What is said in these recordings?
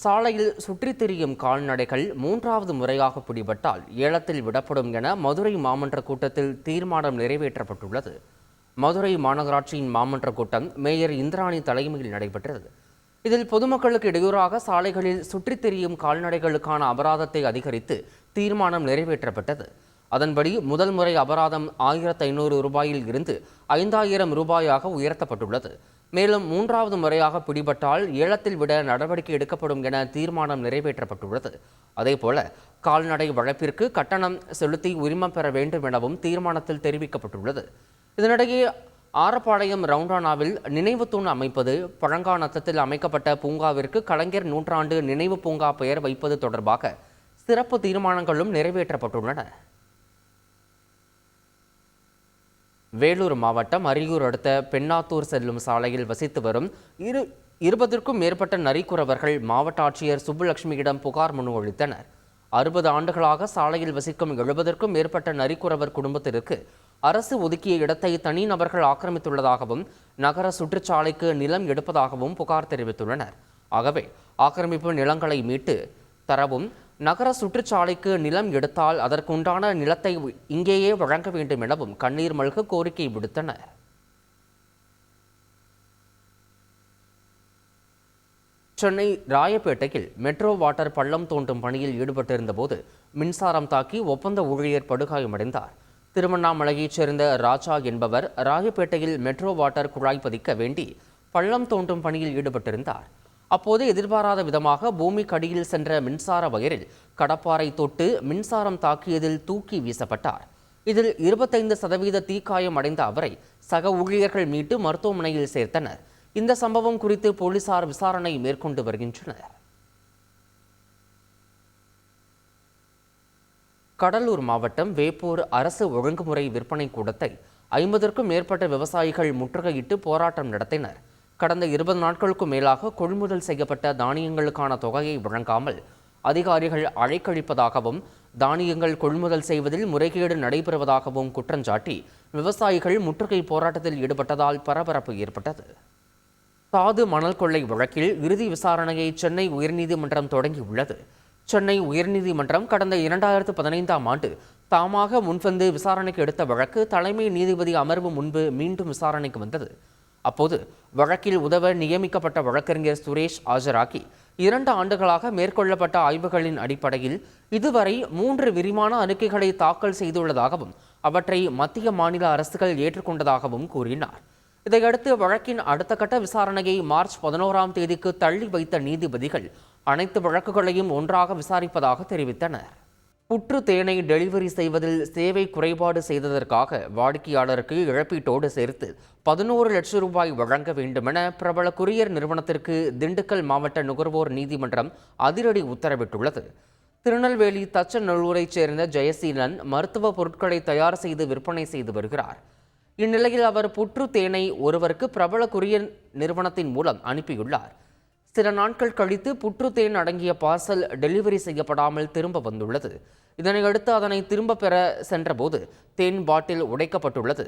சாலையில் சுற்றித் திரியும் கால்நடைகள் மூன்றாவது முறையாக பிடிபட்டால் ஏலத்தில் விடப்படும் என மதுரை மாமன்ற கூட்டத்தில் தீர்மானம் நிறைவேற்றப்பட்டுள்ளது. மதுரை மாநகராட்சியின் மாமன்ற கூட்டம் மேயர் இந்திராணி தலைமையில் நடைபெற்றது. இதில் பொதுமக்களுக்கு இடையூறாக சாலைகளில் சுற்றித் திரியும் கால்நடைகளுக்கான அபராதத்தை அதிகரித்து தீர்மானம் நிறைவேற்றப்பட்டது. அதன்படி முதல் முறை அபராதம் 1500 ரூபாயில் இருந்து 5000 ரூபாயாக உயர்த்தப்பட்டுள்ளது. மேலும் மூன்றாவது முறையாக பிடிபட்டால் ஏலத்தில் விட நடவடிக்கை எடுக்கப்படும் என தீர்மானம் நிறைவேற்றப்பட்டுள்ளது. அதேபோல கால்நடை வளர்ப்பிற்கு கட்டணம் செலுத்தி உரிமம் பெற வேண்டும் எனவும் தீர்மானத்தில் தெரிவிக்கப்பட்டுள்ளது. இதனிடையே ஆரப்பாளையம் ரவுண்டானாவில் நினைவு தூண் அமைப்பது, பழங்காநத்தத்தில் அமைக்கப்பட்ட பூங்காவிற்கு கலைஞர் நூற்றாண்டு நினைவு பூங்கா பெயர் வைப்பது தொடர்பாக சிறப்பு தீர்மானங்களும் நிறைவேற்றப்பட்டுள்ளன. வேலூர் மாவட்டம் அரியூர் அடுத்த பெண்ணாத்தூர் செல்லும் சாலையில் வசித்து வரும் 20க்கும் மேற்பட்ட நரிக்குறவர்கள் மாவட்ட ஆட்சியர் சுப்புலட்சுமியிடம் புகார் மனு அளித்தனர். 60 ஆண்டுகளாக சாலையில் வசிக்கும் 70க்கும் மேற்பட்ட நரிக்குறவர் குடும்பத்திற்கு அரசு ஒதுக்கிய இடத்தை தனிநபர்கள் ஆக்கிரமித்துள்ளதாகவும் நகர சுற்றுச்சாலைக்கு நிலம் எடுப்பதாகவும் புகார் தெரிவித்துள்ளனர். ஆகவே ஆக்கிரமிப்பு நிலங்களை மீட்டு தரவும், நகர சுற்றுச்சாலைக்கு நிலம் எடுத்தால் அதற்குண்டான நிலத்தை இங்கேயே வழங்க வேண்டும் எனவும் கண்ணீர் மல்க கோரிக்கை விடுத்தனர். சென்னை ராயப்பேட்டையில் மெட்ரோ வாட்டர் பள்ளம் தோண்டும் பணியில் ஈடுபட்டிருந்த போது மின்சாரம் தாக்கி ஒப்பந்த ஊழியர் படுகாயமடைந்தார். திருவண்ணாமலையைச் சேர்ந்த ராஜா என்பவர் ராயப்பேட்டையில் மெட்ரோ வாட்டர் குழாய் பதிக்க வேண்டி பள்ளம் தோண்டும் பணியில் ஈடுபட்டிருந்தார். அப்போது எதிர்பாராத விதமாக பூமிக்கடியில் சென்ற மின்சார வயரில் கடப்பாரை தொட்டு மின்சாரம் தாக்கியதில் தூக்கி வீசப்பட்டார். இதில் 25% தீக்காயம் அடைந்த அவரை சக ஊழியர்கள் மீட்டு மருத்துவமனையில் சேர்த்தனர். இந்த சம்பவம் குறித்து போலீசார் விசாரணை மேற்கொண்டு வருகின்றனர். கடலூர் மாவட்டம் வேப்பூர் அரசு ஒழுங்குமுறை விற்பனை கூடத்தை 50க்கும் மேற்பட்ட விவசாயிகள் முற்றுகையிட்டு போராட்டம் நடத்தினர். கடந்த 20 நாட்களுக்கும் மேலாக கொள்முதல் செய்யப்பட்ட தானியங்களுக்கான தொகையை வழங்காமல் அதிகாரிகள் அழைக்கழிப்பதாகவும், தானியங்கள் கொள்முதல் செய்வதில் முறைகேடு நடைபெறுவதாகவும் குற்றஞ்சாட்டி விவசாயிகள் முற்றுகை போராட்டத்தில் ஈடுபட்டதால் பரபரப்பு ஏற்பட்டது. தாது மணல் கொள்ளை வழக்கில் இறுதி விசாரணையை சென்னை உயர்நீதிமன்றம் தொடங்கியுள்ளது. சென்னை உயர்நீதிமன்றம் கடந்த 2015ஆம் ஆண்டு தாமாக முன்வந்து விசாரணைக்கு எடுத்த வழக்கு தலைமை நீதிபதி அமர்வு முன்பு மீண்டும் விசாரணைக்கு வந்தது. அப்போது வழக்கில் உதவ நியமிக்கப்பட்ட வழக்கறிஞர் சுரேஷ் ஆஜராகி 2 ஆண்டுகளாக மேற்கொள்ளப்பட்ட ஆய்வுகளின் அடிப்படையில் இதுவரை 3 விரிவான அறிக்கைகளை தாக்கல் செய்துள்ளதாகவும் அவற்றை மத்திய மாநில அரசுகள் ஏற்றுக்கொண்டதாகவும் கூறினார். இதையடுத்து வழக்கின் அடுத்த கட்ட விசாரணையை மார்ச் 11ஆம் தேதிக்கு தள்ளி வைத்த நீதிபதிகள் அனைத்து வழக்குகளையும் ஒன்றாக விசாரிப்பதாக தெரிவித்தனர். புற்று தேனை டெலிவரி செய்வதில் சேவை குறைபாடு செய்ததற்காக வாடிக்கையாளருக்கு இழப்பீட்டோடு சேர்த்து 11 லட்சம் ரூபாய் வழங்க வேண்டுமென பிரபல குரியர் நிறுவனத்திற்கு திண்டுக்கல் மாவட்ட நுகர்வோர் நீதிமன்றம் அதிரடி உத்தரவிட்டுள்ளது. திருநெல்வேலி தச்சநல்லூரைச் சேர்ந்த ஜெயசீலன் மருத்துவ பொருட்களை தயார் செய்து விற்பனை செய்து வருகிறார். இந்நிலையில் அவர் புற்று தேனை ஒருவருக்கு பிரபல குரியர் நிறுவனத்தின் மூலம் அனுப்பியுள்ளார். சில நாட்கள் கழித்து புற்று தேன் அடங்கிய பார்சல் டெலிவரி செய்யப்படாமல் திரும்ப வந்துள்ளது. இதனையடுத்து அதனை திரும்ப பெற சென்றபோது தேன் பாட்டில் உடைக்கப்பட்டுள்ளது.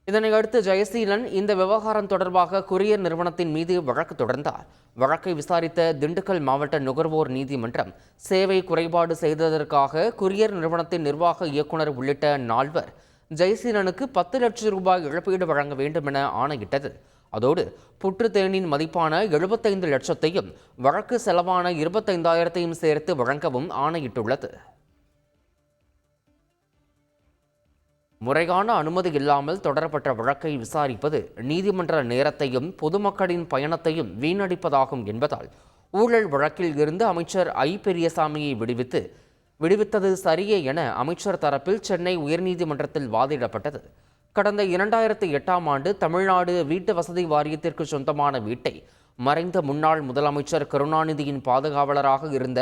இதனையடுத்து ஜெயசீலன் இந்த விவகாரம் தொடர்பாக குரியர் நிறுவனத்தின் மீது வழக்கு தொடர்ந்தார். வழக்கை விசாரித்த திண்டுக்கல் மாவட்ட நுகர்வோர் நீதிமன்றம் சேவை குறைபாடு செய்ததற்காக குரியர் நிறுவனத்தின் நிர்வாக இயக்குனர் உள்ளிட்ட 4 ஜெயசீலனுக்கு 10 லட்சம் ரூபாய் இழப்பீடு வழங்க வேண்டும் என ஆணையிட்டது. அதோடு புற்று தேனின் மதிப்பான 75 லட்சத்தையும் வழக்கு செலவான 25,000ஐயும் சேர்த்து வழங்கவும் ஆணையிட்டுள்ளது. முறையான அனுமதி இல்லாமல் தொடரப்பட்ட வழக்கை விசாரிப்பது நீதிமன்ற நேரத்தையும் பொதுமக்களின் பயணத்தையும் வீணடிப்பதாகும் என்பதால் ஊழல் வழக்கில் இருந்து அமைச்சர் ஐ. பெரியசாமியை விடுவித்தது சரியே என அமைச்சர் தரப்பில் சென்னை உயர்நீதிமன்றத்தில் வாதிடப்பட்டது. கடந்த 2008ஆம் ஆண்டு தமிழ்நாடு வீட்டு வசதி வாரியத்திற்கு சொந்தமான வீட்டை மறைந்த முன்னாள் முதலமைச்சர் கருணாநிதியின் பாதுகாவலராக இருந்த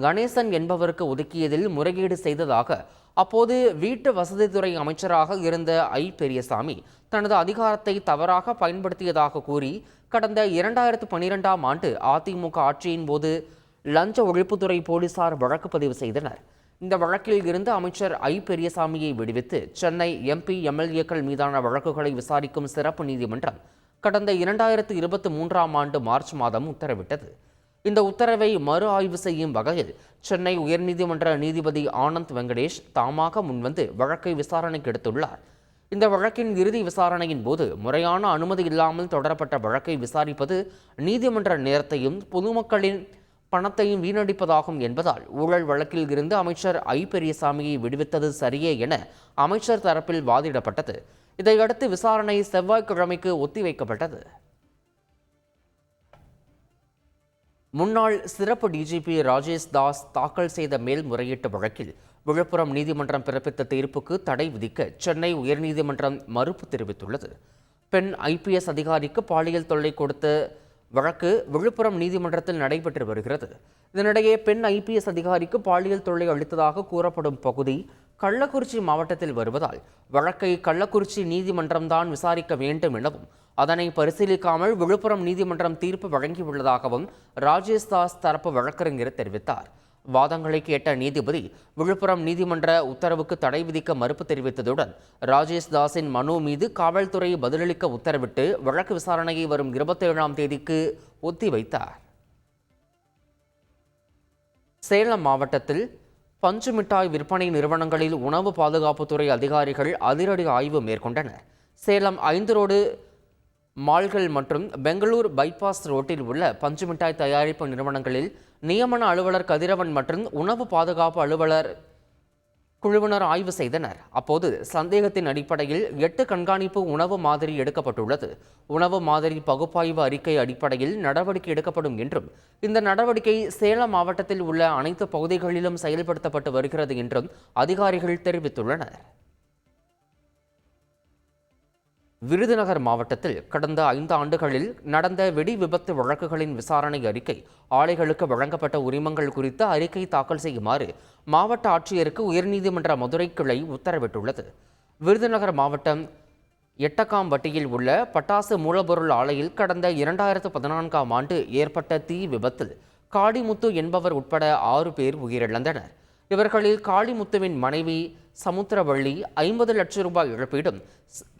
கணேசன் என்பவருக்கு ஒதுக்கியதில் முறைகேடு செய்ததாக அப்போது வீட்டு வசதித்துறை அமைச்சராக இருந்த ஐ. பெரியசாமி தனது அதிகாரத்தை தவறாக பயன்படுத்தியதாக கூறி கடந்த 2012ஆம் ஆண்டு அதிமுக ஆட்சியின் போது லஞ்ச ஒழிப்புத்துறை போலீசார் வழக்கு பதிவு செய்தனர். இந்த வழக்கில் இருந்து அமைச்சர் ஐ. பெரியசாமியை விடுவித்து சென்னை எம்பி, எம்எல்ஏக்கள் மீதான வழக்குகளை விசாரிக்கும் சிறப்பு நீதிமன்றம் கடந்த 2023ஆம் ஆண்டு மார்ச் மாதம் உத்தரவிட்டது. இந்த உத்தரவை மறு ஆய்வு செய்யும் வகையில் சென்னை உயர்நீதிமன்ற நீதிபதி ஆனந்த் வெங்கடேஷ் தாமாக முன்வந்து வழக்கை விசாரணைக்கு எடுத்துள்ளார். இந்த வழக்கின் இறுதி விசாரணையின் போது முறையான அனுமதி இல்லாமல் தொடரப்பட்ட வழக்கை விசாரிப்பது நீதிமன்ற நேரத்தையும் பொதுமக்களின் பணத்தையும் வீணடிப்பதாகும் என்பதால் ஊழல் வழக்கில் இருந்து அமைச்சர் ஐ பெரியசாமியை விடுவித்தது சரியே என அமைச்சர் தரப்பில் வாதிடப்பட்டது. இதையடுத்து விசாரணை செவ்வாய்க்கிழமைக்கு ஒத்திவைக்கப்பட்டது. முன்னாள் சிறப்பு டிஜிபி ராஜேஷ் தாஸ் தாக்கல் செய்த மேல்முறையீட்டு வழக்கில் விழுப்புரம் நீதிமன்றம் பிறப்பித்த தீர்ப்புக்கு தடை விதிக்க சென்னை உயர்நீதிமன்றம் மறுப்பு தெரிவித்துள்ளது. பெண் IPS அதிகாரிக்கு பாலியல் தொல்லை கொடுத்த வழக்கு விழுப்புரம் நீதிமன்றத்தில் நடைபெற்று வருகிறது. இதனிடையே பெண் IPS அதிகாரிக்கு பாலியல் தொல்லை அளித்ததாக கூறப்படும் பகுதி கள்ளக்குறிச்சி மாவட்டத்தில் வருவதால் வழக்கை கள்ளக்குறிச்சி நீதிமன்றம்தான் விசாரிக்க வேண்டும் எனவும் அதனை பரிசீலிக்காமல் விழுப்புரம் நீதிமன்றம் தீர்ப்பு வழங்கியுள்ளதாகவும் ராஜேஷ் தாஸ் தரப்பு வழக்கறிஞர் தெரிவித்தார். வாதங்களை கேட்ட நீதிபதி விழுப்புரம் நீதிமன்ற உத்தரவுக்கு தடை விதிக்க மறுப்பு தெரிவித்ததுடன் ராஜேஷ் தாஸின் மனு மீது காவல்துறை பதிலளிக்க உத்தரவிட்டு வழக்கு விசாரணையை வரும் 27ஆம் தேதிக்கு ஒத்திவைத்தார். சேலம் மாவட்டத்தில் பஞ்சு மிட்டாய் விற்பனை நிறுவனங்களில் உணவு பாதுகாப்புத்துறை அதிகாரிகள் அதிரடி ஆய்வு மேற்கொண்டனர். சேலம் 5 ரோடு மால்கள் மற்றும் பெங்களூர் பைபாஸ் ரோட்டில் உள்ள பஞ்சு மிட்டாய் தயாரிப்பு நிறுவனங்களில் நியமன அலுவலர் கதிரவன் மற்றும் உணவு பாதுகாப்பு அலுவலர் குழுவினர் ஆய்வு செய்தனர். அப்போது சந்தேகத்தின் அடிப்படையில் 8 கண்காணிப்பு உணவு மாதிரி எடுக்கப்பட்டுள்ளது. உணவு மாதிரி பகுப்பாய்வு அறிக்கை அடிப்படையில் நடவடிக்கை எடுக்கப்படும் என்றும் இந்த நடவடிக்கை சேலம் மாவட்டத்தில் உள்ள அனைத்து பகுதிகளிலும் செயல்படுத்தப்பட்டு வருகிறது என்றும் அதிகாரிகள் தெரிவித்துள்ளனர். விருதுநகர் மாவட்டத்தில் கடந்த 5 ஆண்டுகளில் நடந்த வெடி விபத்து வழக்குகளின் விசாரணை அறிக்கை, ஆலைகளுக்கு வழங்கப்பட்ட உரிமங்கள் குறித்த அறிக்கை தாக்கல் செய்யுமாறு மாவட்ட ஆட்சியருக்கு உயர்நீதிமன்ற மதுரை கிளை உத்தரவிட்டுள்ளது. விருதுநகர் மாவட்டம் எட்டக்காம்பட்டியில் உள்ள பட்டாசு மூலப்பொருள் ஆலையில் கடந்த 2014ஆம் ஆண்டு ஏற்பட்ட தீ விபத்தில் காளிமுத்து என்பவர் உட்பட 6 பேர் உயிரிழந்தனர். இவர்களில் காளிமுத்துவின் மனைவி சமுத்திரவள்ளி 50 லட்சம் ரூபாய் இழப்பீடும்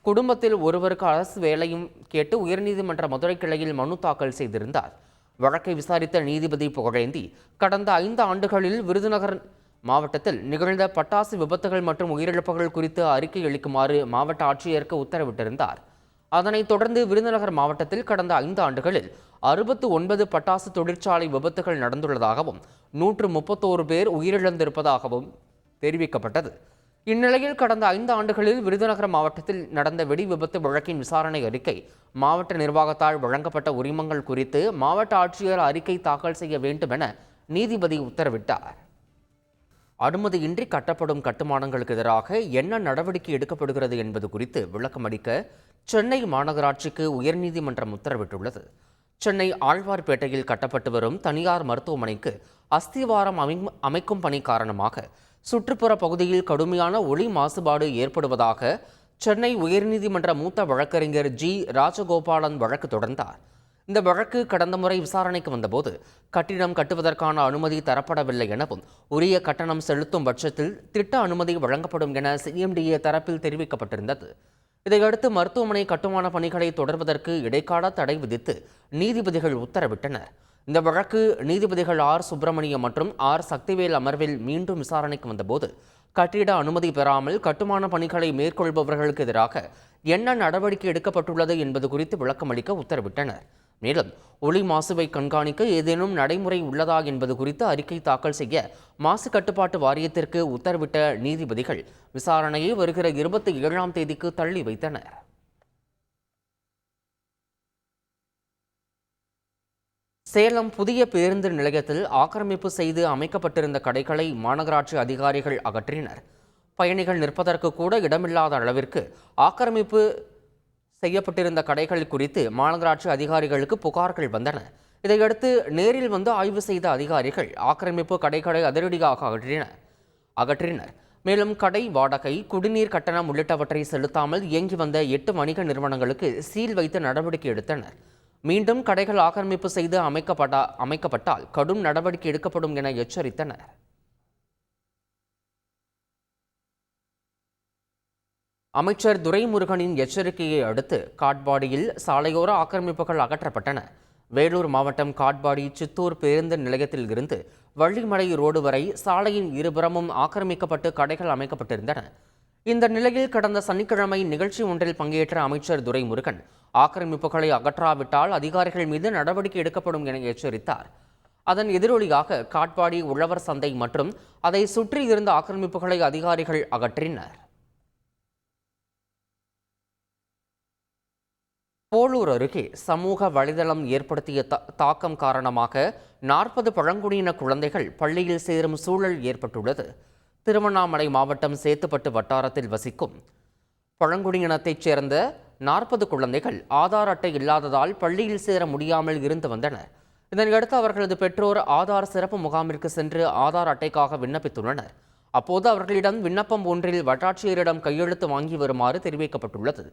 குடும்பத்தில் ஒருவருக்கு அரசு வேலையும் கேட்டு உயர்நீதிமன்ற மதுரை கிளையில் மனு தாக்கல் செய்திருந்தார். வழக்கை விசாரித்த நீதிபதி புகழேந்தி கடந்த 5 ஆண்டுகளில் விருதுநகர் மாவட்டத்தில் நிகழ்ந்த பட்டாசு விபத்துகள் மற்றும் உயிரிழப்புகள் குறித்து அறிக்கை அளிக்குமாறு மாவட்ட ஆட்சியருக்கு உத்தரவிட்டிருந்தார். அதனைத் தொடர்ந்து விருதுநகர் மாவட்டத்தில் கடந்த 5 ஆண்டுகளில் 69 பட்டாசு தொழிற்சாலை விபத்துகள் நடந்துள்ளதாகவும் 131 பேர் உயிரிழந்திருப்பதாகவும் தெரிவிக்கப்பட்டது. இந்நிலையில் கடந்த 5 ஆண்டுகளில் விருதுநகர் மாவட்டத்தில் நடந்த வெடி விபத்து வழக்கின் விசாரணை அறிக்கை, மாவட்ட நிர்வாகத்தால் வழங்கப்பட்ட உரிமங்கள் குறித்து மாவட்ட ஆட்சியர் அறிக்கை தாக்கல் செய்ய வேண்டும் என நீதிபதி உத்தரவிட்டார். அனுமதியின்றி கட்டப்படும் கட்டுமானங்களுக்கு எதிராக என்ன நடவடிக்கை எடுக்கப்படுகிறது என்பது குறித்து விளக்கமளிக்க சென்னை மாநகராட்சிக்கு உயர்நீதிமன்றம் உத்தரவிட்டுள்ளது. சென்னை ஆழ்வார்பேட்டையில் கட்டப்பட்டு வரும் தனியார் மருத்துவமனைக்கு அஸ்திவாரம் அமைக்கும் பணி காரணமாக சுற்றுப்புற பகுதியில் கடுமையான ஒளி மாசுபாடு ஏற்படுவதாக சென்னை உயர்நீதிமன்ற மூத்த வழக்கறிஞர் ஜி ராஜகோபாலன் வழக்கு தொடர்ந்தார். இந்த வழக்கு கடந்த முறை விசாரணைக்கு வந்தபோது கட்டிடம் கட்டுவதற்கான அனுமதி தரப்படவில்லை எனவும் உரிய கட்டணம் செலுத்தும் பட்சத்தில் திட்ட அனுமதி வழங்கப்படும் என CMDA தரப்பில் தெரிவிக்கப்பட்டிருந்தது. இதையடுத்து மருத்துவமனை கட்டுமான பணிகளை தொடர்வதற்கு இடைக்கால தடை விதித்து நீதிபதிகள் உத்தரவிட்டனர். இந்த வழக்கு நீதிபதிகள் R. சுப்பிரமணியம் மற்றும் R. சக்திவேல் அமர்வில் மீண்டும் விசாரணைக்கு வந்தபோது கட்டிட அனுமதி பெறாமல் கட்டுமான பணிகளை மேற்கொள்பவர்களுக்கு எதிராக என்ன நடவடிக்கை எடுக்கப்பட்டுள்ளது என்பது குறித்து விளக்கமளிக்க உத்தரவிட்டனர். மேலும் ஒளி மாசுவை கண்காணிக்க ஏதேனும் நடைமுறை உள்ளதா என்பது குறித்து அறிக்கை தாக்கல் செய்ய மாசு கட்டுப்பாட்டு வாரியத்திற்கு உத்தரவிட்ட நீதிபதிகள் விசாரணையை வருகிற 27ஆம் தேதிக்கு தள்ளி வைத்தனர். சேலம் புதிய பேருந்து நிலையத்தில் ஆக்கிரமிப்பு செய்து அமைக்கப்பட்டிருந்த கடைகளை மாநகராட்சி அதிகாரிகள் அகற்றினர். பயணிகள் நிற்பதற்கு கூட இடமில்லாத அளவிற்கு ஆக்கிரமிப்பு செய்யப்பட்டிருந்த கடைகள் குறித்து மாநகராட்சி அதிகாரிகளுக்கு புகார்கள் வந்தன. இதையடுத்து நேரில் வந்து ஆய்வு செய்த அதிகாரிகள் ஆக்கிரமிப்பு கடைகளை அதிரடியாக அகற்றினர். மேலும் கடை வாடகை, குடிநீர் கட்டணம் உள்ளிட்டவற்றை செலுத்தாமல் இயங்கி வந்த 8 வணிக நிறுவனங்களுக்கு சீல் வைத்து நடவடிக்கை எடுத்தனர். மீண்டும் கடைகள் ஆக்கிரமிப்பு செய்து அமைக்கப்பட்டால் கடும் நடவடிக்கை எடுக்கப்படும் என எச்சரித்தனர். அமைச்சர் துரைமுருகனின் எச்சரிக்கையை அடுத்து காட்பாடியில் சாலையோர ஆக்கிரமிப்புகள் அகற்றப்பட்டன. வேலூர் மாவட்டம் காட்பாடி சித்தூர் பேருந்து நிலையத்தில் இருந்து வள்ளிமலை ரோடு வரை சாலையின் இருபுறமும் ஆக்கிரமிக்கப்பட்டு கடைகள் அமைக்கப்பட்டிருந்தன. இந்த நிலையில் கடந்த சனிக்கிழமை நிகழ்ச்சி ஒன்றில் பங்கேற்ற அமைச்சர் துரைமுருகன் ஆக்கிரமிப்புகளை அகற்றாவிட்டால் அதிகாரிகள் மீது நடவடிக்கை எடுக்கப்படும் என எச்சரித்தார். அதன் எதிரொலியாக காட்பாடி உழவர் சந்தை மற்றும் அதை சுற்றி இருந்த ஆக்கிரமிப்புகளை அதிகாரிகள் அகற்றினர். போளூர் அருகே சமூக வலைதளம் ஏற்படுத்திய தாக்கம் காரணமாக 40 பழங்குடியின குழந்தைகள் பள்ளியில் சேரும் சூழல் ஏற்பட்டுள்ளது. திருவண்ணாமலை மாவட்டம் சேத்துப்பட்டு வட்டாரத்தில் வசிக்கும் பழங்குடியினத்தைச் சேர்ந்த 40 குழந்தைகள் ஆதார் அட்டை இல்லாததால் பள்ளியில் சேர முடியாமல் இருந்து வந்தனர். இதனையடுத்து அவர்களது பெற்றோர் ஆதார் சிறப்பு முகாமிற்கு சென்று ஆதார் அட்டைக்காக விண்ணப்பித்துள்ளனர். அப்போது அவர்களிடம் விண்ணப்பம் ஒன்றில் வட்டாட்சியரிடம் கையெழுத்து வாங்கி வருமாறு தெரிவிக்கப்பட்டுள்ளது.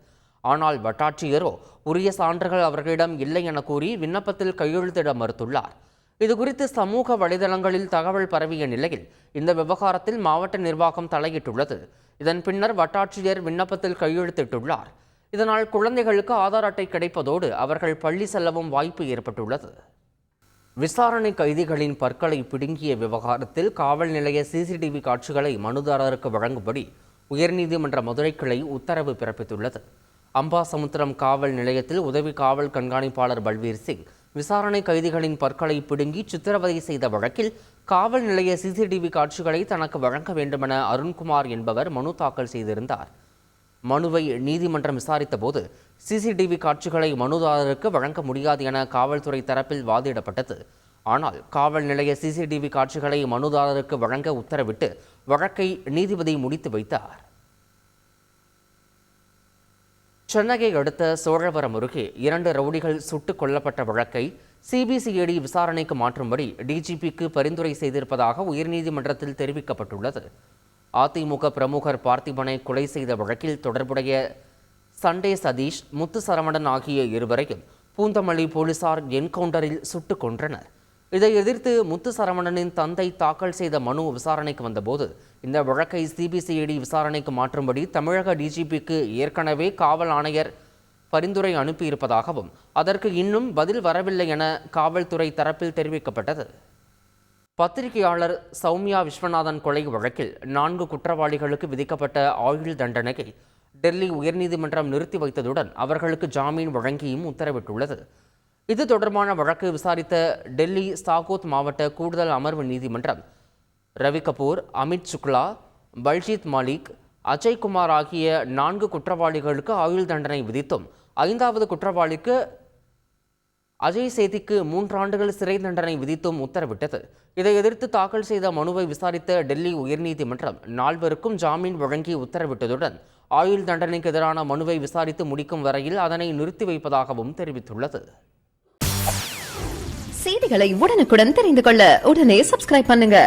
ஆனால் வட்டாட்சியரோ உரிய சான்றுகள் அவர்களிடம் இல்லை என கூறி விண்ணப்பத்தில் கையெழுத்திட மறுத்துள்ளார். இதுகுறித்து சமூக வலைதளங்களில் தகவல் பரவிய நிலையில் இந்த விவகாரத்தில் மாவட்ட நிர்வாகம் தலையிட்டுள்ளது. இதன் பின்னர் வட்டாட்சியர் விண்ணப்பத்தில் கையெழுத்திட்டுள்ளார். இதனால் குழந்தைகளுக்கு ஆதார் அட்டை கிடைப்பதோடு அவர்கள் பள்ளி செல்லவும் வாய்ப்பு ஏற்பட்டுள்ளது. விசாரணை கைதிகளின் பற்களை பிடுங்கிய விவகாரத்தில் காவல் நிலைய சிசிடிவி காட்சிகளை மனுதாரருக்கு வழங்கும்படி உயர்நீதிமன்ற மதுரை கிளை உத்தரவு பிறப்பித்துள்ளது. அம்பாசமுத்திரம் காவல் நிலையத்தில் உதவி காவல் கண்காணிப்பாளர் பல்வீர் சிங் விசாரணை கைதிகளின் பற்களை பிடுங்கி சித்திரவதை செய்த வழக்கில் காவல் நிலைய சிசிடிவி காட்சிகளை தனக்கு வழங்க வேண்டுமென அருண்குமார் என்பவர் மனு தாக்கல் செய்திருந்தார். மனுவை நீதிமன்றம் விசாரித்த போது சிசிடிவி காட்சிகளை மனுதாரருக்கு வழங்க முடியாது என காவல்துறை தரப்பில் வாதிடப்பட்டது. ஆனால் காவல் நிலைய சிசிடிவி காட்சிகளை மனுதாரருக்கு வழங்க உத்தரவிட்டு வழக்கை நீதிபதி முடித்து வைத்தார். சென்னையை அடுத்த சோழவரம் அருகே 2 ரவுடிகள் சுட்டுக் கொல்லப்பட்ட வழக்கை சிபிசிஐடி விசாரணைக்கு மாற்றும்படி டிஜிபிக்கு பரிந்துரை செய்திருப்பதாக உயர்நீதிமன்றத்தில் தெரிவிக்கப்பட்டுள்ளது. அதிமுக பிரமுகர் பார்த்திபனை கொலை செய்த வழக்கில் தொடர்புடைய சண்டே சதீஷ், முத்து சரவணன் ஆகிய இருவரையும் பூந்தமல்லி போலீசார் என்கவுண்டரில் சுட்டுக் கொன்றனர். இதை எதிர்த்து முத்து சரவணனின் தந்தை தாக்கல் செய்த மனு விசாரணைக்கு வந்தபோது இந்த வழக்கை சிபிசிஐடி விசாரணைக்கு மாற்றும்படி தமிழக டிஜிபிக்கு ஏற்கனவே காவல் ஆணையர் பரிந்துரை அனுப்பியிருப்பதாகவும் அதற்கு இன்னும் பதில் வரவில்லை என காவல்துறை தரப்பில் தெரிவிக்கப்பட்டது. பத்திரிகையாளர் சௌமியா விஸ்வநாதன் கொலை வழக்கில் 4 குற்றவாளிகளுக்கு விதிக்கப்பட்ட ஆயுள் தண்டனையை டெல்லி உயர்நீதிமன்றம் நிறுத்தி வைத்ததுடன் அவர்களுக்கு ஜாமீன் வழங்கியும் உத்தரவிட்டுள்ளது. இது தொடர்பான வழக்கு விசாரித்த டெல்லி சாகோத் மாவட்ட கூடுதல் அமர்வு நீதிமன்றம் ரவி கபூர், அமித் சுக்லா, பல்ஜித் மாலிக், அஜய்குமார் ஆகிய 4 குற்றவாளிகளுக்கு ஆயுள் தண்டனை விதித்தும் 5வது குற்றவாளிக்கு அஜய் சேதிக்கு 3 ஆண்டுகள் சிறை தண்டனை விதித்தும் உத்தரவிட்டது. இதை எதிர்த்து தாக்கல் செய்த மனுவை விசாரித்த டெல்லி உயர்நீதிமன்றம் 4 ஜாமீன் வழங்கி உத்தரவிட்டதுடன் ஆயுள் தண்டனைக்கு எதிரான மனுவை விசாரித்து முடிக்கும் வரையில் அதனை நிறுத்தி வைப்பதாகவும் தெரிவித்துள்ளது. செய்திகளை உடனுக்குடன் தெரிந்து கொள்ள உடனே சப்ஸ்கிரைப் பண்ணுங்க.